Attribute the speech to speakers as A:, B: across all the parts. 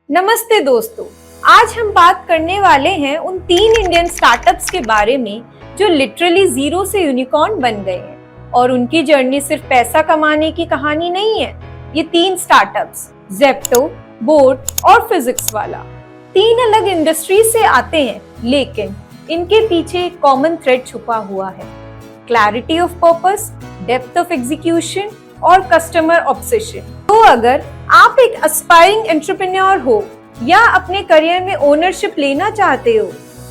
A: नमस्ते दोस्तों, आज हम बात करने वाले हैं उन 3 इंडियन स्टार्टअप्स के बारे में जो लिटरली जीरो से यूनिकॉर्न बन गए हैं। और उनकी जर्नी सिर्फ पैसा कमाने की कहानी नहीं है। ये 3 स्टार्टअप्स ज़ेप्टो, बोट और फिजिक्स वाला 3 अलग इंडस्ट्री से आते हैं, लेकिन इनके पीछे एक कॉमन थ्रेड छुपा हुआ है। Clarity of purpose, depth of execution और कस्टमर ऑब्सेशन। तो अगर आप एक एस्पायरिंग एंटरप्रेन्योर हो या अपने करियर में ओनरशिप लेना चाहते हो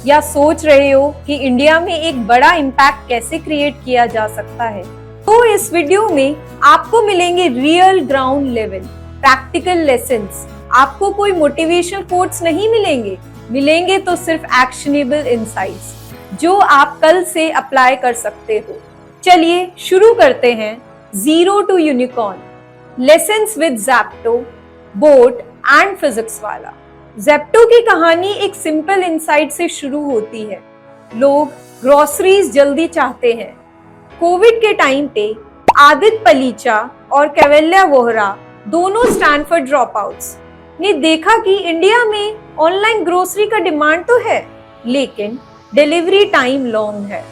A: या सोच रहे हो कि इंडिया में एक बड़ा इम्पैक्ट कैसे क्रिएट किया जा सकता है, तो इस वीडियो में आपको मिलेंगे real ground level practical lessons. आपको कोई मोटिवेशनल कोट्स नहीं मिलेंगे तो सिर्फ एक्शनेबल इनसाइट्स जो आप कल से अप्लाई कर सकते हो। चलिए शुरू करते हैं। Zero to unicorn lessons with Zepto, Boat and Physics Wallah. Zepto की कहानी एक सिंपल इंसाइट से शुरू होती है। लोग ग्रोसरीज जल्दी चाहते हैं। कोविड के टाइम पे आदित्य पलीचा और कैवल्या वोहरा, दोनों स्टैनफोर्ड ड्रॉपआउट्स, ने देखा कि इंडिया में ऑनलाइन ग्रोसरी का डिमांड तो है, लेकिन डिलीवरी टाइम लॉन्ग है।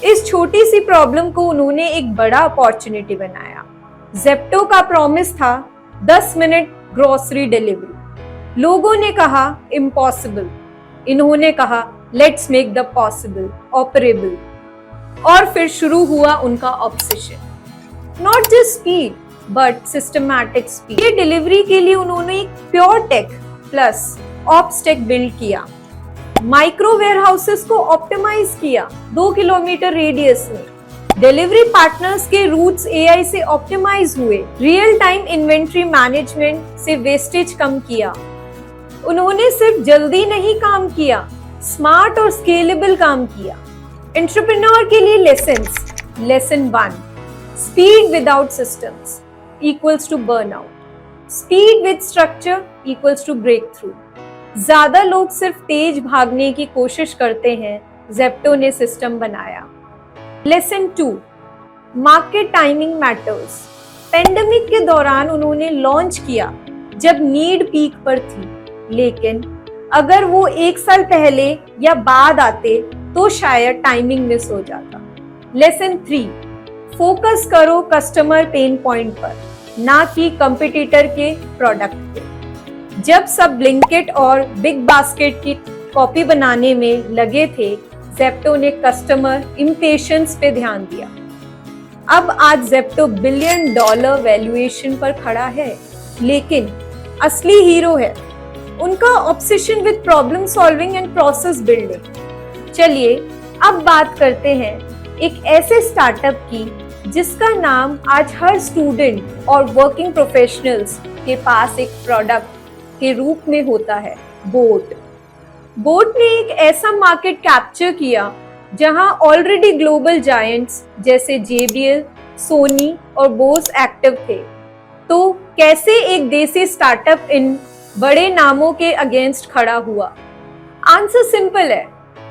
A: इस छोटी सी प्रॉब्लम को उन्होंने एक बड़ा अपॉर्चुनिटी बनाया। ज़ेप्टो का प्रॉमिस था 10 मिनट ग्रोसरी डिलीवरी। लोगों ने कहा इम्पॉसिबल, इन्होंने कहा let's make the possible operable. और फिर शुरू हुआ उनका obsession. Not just speed but systematic speed. ये डिलीवरी के लिए उन्होंने एक pure tech plus ops tech build किया। माइक्रो वेयरहाउसेस को ऑप्टिमाइज किया 2 किलोमीटर रेडियस में। डिलीवरी पार्टनर्स के रूट्स एआई से ऑप्टिमाइज हुए। रियल टाइम इन्वेंट्री मैनेजमेंट से वेस्टेज कम किया। उन्होंने सिर्फ जल्दी नहीं काम किया, स्मार्ट और स्केलेबल काम किया। एंटरप्रेन्योर के लिए lessons. Lesson 1, speed without systems equals to burnout. Speed with structure equals to breakthrough. ज्यादा लोग सिर्फ तेज भागने की कोशिश करते हैं, ज़ेप्टो ने सिस्टम बनाया। Lesson 2, market timing matters. Pandemic के दौरान उन्होंने लॉन्च किया जब नीड पीक पर थी, लेकिन अगर वो 1 साल पहले या बाद आते तो शायद टाइमिंग मिस हो जाता। लेसन 3, फोकस करो कस्टमर पेन पॉइंट पर, ना कि कंपटीटर के प्रोडक्ट पे। जब सब ब्लिंकिट और बिग बास्केट की कॉपी बनाने में लगे थे, ज़ेप्टो ने कस्टमर इम्पेशंस पे ध्यान दिया। अब आज ज़ेप्टो $1 बिलियन वैल्यूएशन पर खड़ा है, लेकिन असली हीरो है उनका obsession with problem solving and process building. चलिए अब बात करते हैं एक ऐसे स्टार्टअप की जिसका नाम आज हर स्टूडेंट और वर्किंग प्रोफेशनल्स के पास एक प्रोडक्ट के रूप में होता है, बोट। बोट ने एक ऐसा मार्केट कैप्चर किया जहां ऑलरेडी ग्लोबल जायंट्स जैसे JBL, सोनी और बोस एक्टिव थे। तो कैसे एक देसी स्टार्टअप इन बड़े नामों के अगेंस्ट खड़ा हुआ? आंसर सिंपल है,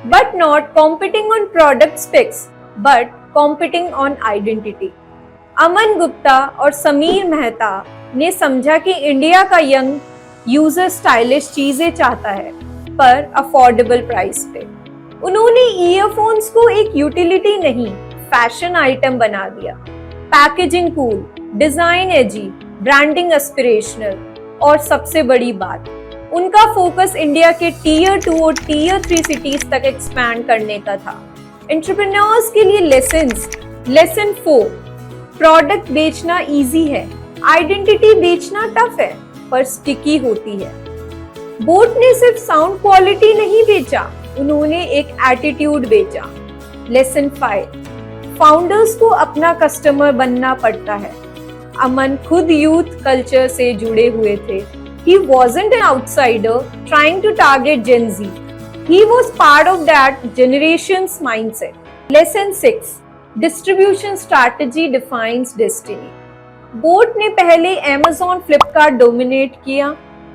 A: but not competing on product specs but competing on identity. Aman Gupta और समीर मेहता ने समझा कि इंडिया का यंग यूजर स्टाइलिश चीजें चाहता है, पर अफोर्डेबल प्राइस पे। उन्होंने ईयरफोन्स को एक यूटिलिटी नहीं, फैशन आइटम बना दिया। पैकेजिंग कूल, डिजाइन एजी, ब्रांडिंग एस्पिरेशनल और सबसे बड़ी बात, उनका फोकस इंडिया के Tier 2 और Tier 3 सिटीज तक एक्सपैंड करने का था। एंटरप्रेन्योर्स के लिए लेसन्स। लेसन 4, प्रोडक्ट बेचना इजी है, आइडेंटिटी बेचना टफ है पर स्टिकी होती है। बोट ने सिर्फ साउंड क्वालिटी नहीं बेचा, उन्होंने एक एटीट्यूड बेचा। लेसन 5, फाउंडर्स को अपना कस्टमर बनना पड़ता है। अमन खुद यूथ कल्चर से जुड़े हुए थे। He wasn't an outsider trying to target Gen Z. He was part of that generation's mindset. Lesson 6, distribution strategy defines destiny. Boat ने पहले Amazon, Flipkart डोमिनेट किया,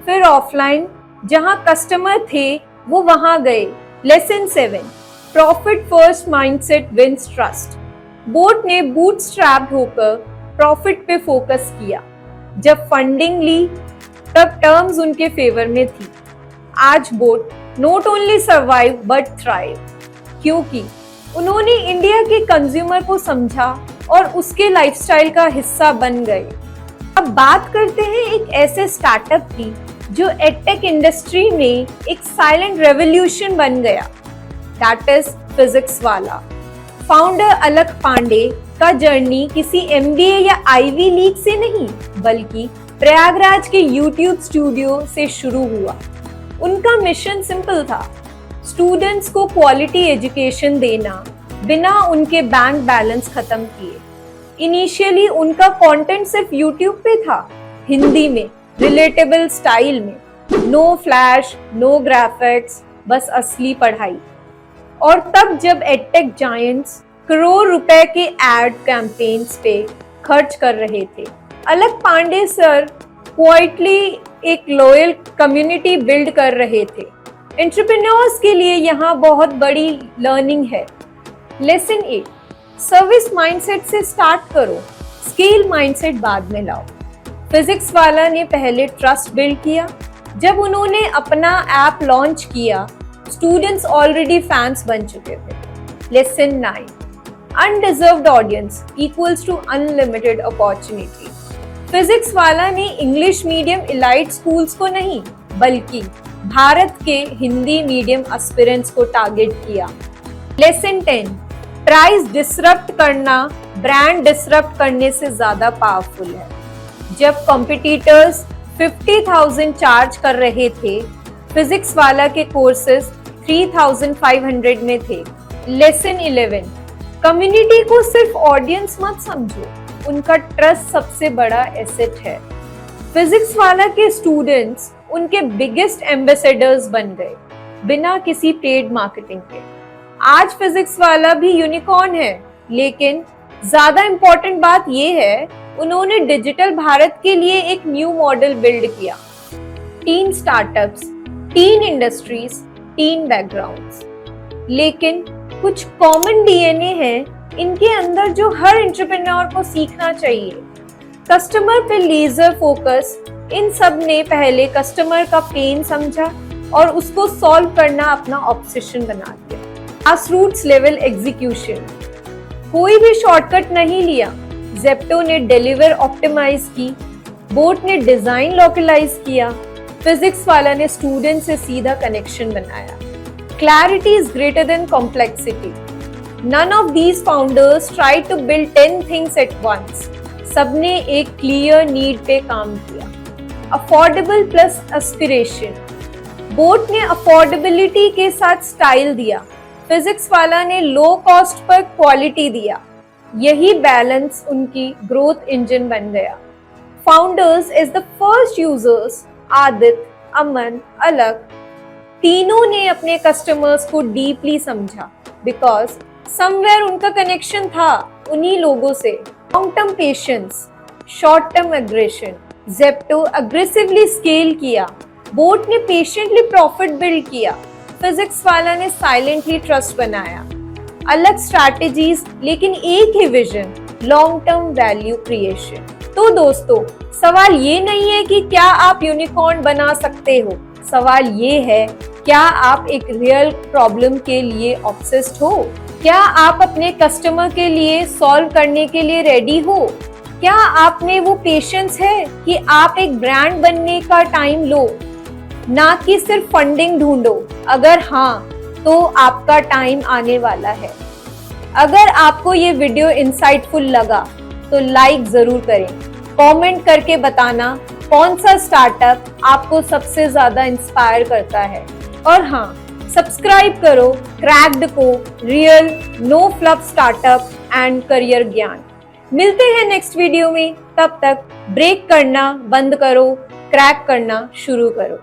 A: फिर ऑफलाइन जहां कस्टमर थे वो वहां गए। Lesson 7, profit first mindset wins trust. Boat ने बूटस्ट्रैप्ड होकर प्रॉफिट पे फोकस किया। जब फंडिंग ली तब टर्म्स उनके फेवर में थी। आज boat not only survive but thrive, क्योंकि उन्होंने इंडिया के कंज्यूमर को समझा और उसके लाइफस्टाइल का हिस्सा बन गए। अब बात करते हैं एक ऐसे स्टार्टअप की जो एडटेक इंडस्ट्री में एक साइलेंट रेवोल्यूशन बन गया, दैट इज फिजिक्स वाला। फाउंडर अलक पांडे का जर्नी किसी एमबीए या आईवी लीग से नहीं, बल्कि प्रयागराज के यूट्यूब स्टूडियो से शुरू हुआ। उनका मिशन सिंपल था, स्टूडेंट्स को क्वालिटी एजुकेशन देना बिना उनके बैंक बैलेंस खत्म किए। इनिशियली उनका कंटेंट सिर्फ यूट्यूब पे था, हिंदी में, रिलेटेबल स्टाइल में, नो फ्लैश, नो ग्राफिक्स, बस असली पढ़ाई। और तब जब एडटेक जायंट्स करोड़ रुपए के एड कैंपेन्स पे खर्च कर रहे थे, अलक पांडे सर क्वाइटली एक लॉयल कम्युनिटी बिल्ड कर रहे थे। एंटरप्रेन्योर्स के लिए यहाँ बहुत बड़ी लर्निंग है। लेसन 8, सर्विस माइंडसेट से स्टार्ट करो, स्केल माइंडसेट बाद में लाओ। फिजिक्स वाला ने पहले ट्रस्ट बिल्ड किया। जब उन्होंने अपना ऐप लॉन्च किया, स्टूडेंट्स ऑलरेडी फैंस बन चुके थे। Lesson 9, undeserved audience equals to unlimited opportunity. Physics Wallah ने इंग्लिश मीडियम इलाइट स्कूल्स को नहीं, बल्कि भारत के हिंदी मीडियम एस्पिरेंट्स को टारगेट किया। लेसन 10, प्राइस डिसरप्ट करना ब्रांड डिसरप्ट करने से ज्यादा पावरफुल है। जब कॉम्पिटिटर्स 50,000 चार्ज कर रहे थे, फिजिक्स वाला के कोर्सेज 3,500 में थे। लेसन 11, कम्युनिटी को सिर्फ ऑडियंस मत समझो, उनका ट्रस्ट सबसे बड़ा एसेट है। फिजिक्स वाला के स्टूडेंट्स उनके बिगेस्ट एम्बेसडर्स बन गए, बिना किसी पेड मार्केटिंग के। आज फिजिक्स वाला भी यूनिकॉर्न है, लेकिन ज्यादा इंपॉर्टेंट बात यह है, उन्होंने डिजिटल भारत के लिए एक न्यू मॉडल बिल्ड किया। 3 स्टार्टअप्स, 3 इंडस्ट्रीज, 3 बैकग्राउंड्स, लेकिन कुछ कॉमन डीएनए है इनके अंदर जो हर एंटरप्रेन्योर को सीखना चाहिए। कस्टमर पे लेजर फोकस। इन सब ने पहले कस्टमर का पेन समझा और उसको सॉल्व करना अपना ऑब्सेशन बना दिया। ग्रासरूट्स लेवल एग्जीक्यूशन, कोई भी शॉर्टकट नहीं लिया। ज़ेप्टो ने डिलीवर ऑप्टिमाइज की, बोट ने डिजाइन लोकलाइज किया, फिजिक्स वाला ने स्टूडेंट से सीधा कनेक्शन बनाया। Clarity is greater than complexity. None of these founders tried to build 10 things at once. सबने एक क्लियर नीड पे काम किया। Affordable plus aspiration. बोट ने अफोर्डेबिलिटी के साथ स्टाइल दिया, फिजिक्स वाला ने लो कॉस्ट पर क्वालिटी दिया। यही बैलेंस उनकी ग्रोथ इंजन बन गया। Founders is the first users, Aditya, Aman, Alakh, तीनों ने अपने कस्टमर्स को डीपली समझा, बिकॉज समवेयर उनका कनेक्शन था उन्हीं लोगों से। Long term patience, short term aggression. Zepto aggressively scale किया, बोट ने पेशेंटली प्रॉफिट बिल्ड किया, फिजिक्स वाला ने साइलेंटली ट्रस्ट बनाया। अलग स्ट्रैटेजीज लेकिन एक ही vision, long term value creation. तो दोस्तों, सवाल ये नहीं है कि क्या आप यूनिकॉर्न बना सकते हो, सवाल ये है क्या आप एक रियल प्रॉब्लम के लिए ऑब्सेस्ड हो? क्या आप अपने कस्टमर के लिए सॉल्व करने के लिए रेडी हो? क्या आप में वो पेशेंस है कि आप एक ब्रांड बनने का टाइम लो, ना कि सिर्फ फंडिंग ढूंढो? अगर हाँ, तो आपका टाइम आने वाला है। अगर आपको ये वीडियो इंसाइटफुल लगा तो लाइक जरूर करें, कमेंट करके बताना कौन सा स्टार्टअप आपको सबसे ज्यादा इंस्पायर करता है। और हाँ, सब्सक्राइब करो क्रैक्ड को, real no fluff startup and career ज्ञान। मिलते हैं नेक्स्ट वीडियो में, तब तक ब्रेक करना बंद करो, क्रैक करना शुरू करो।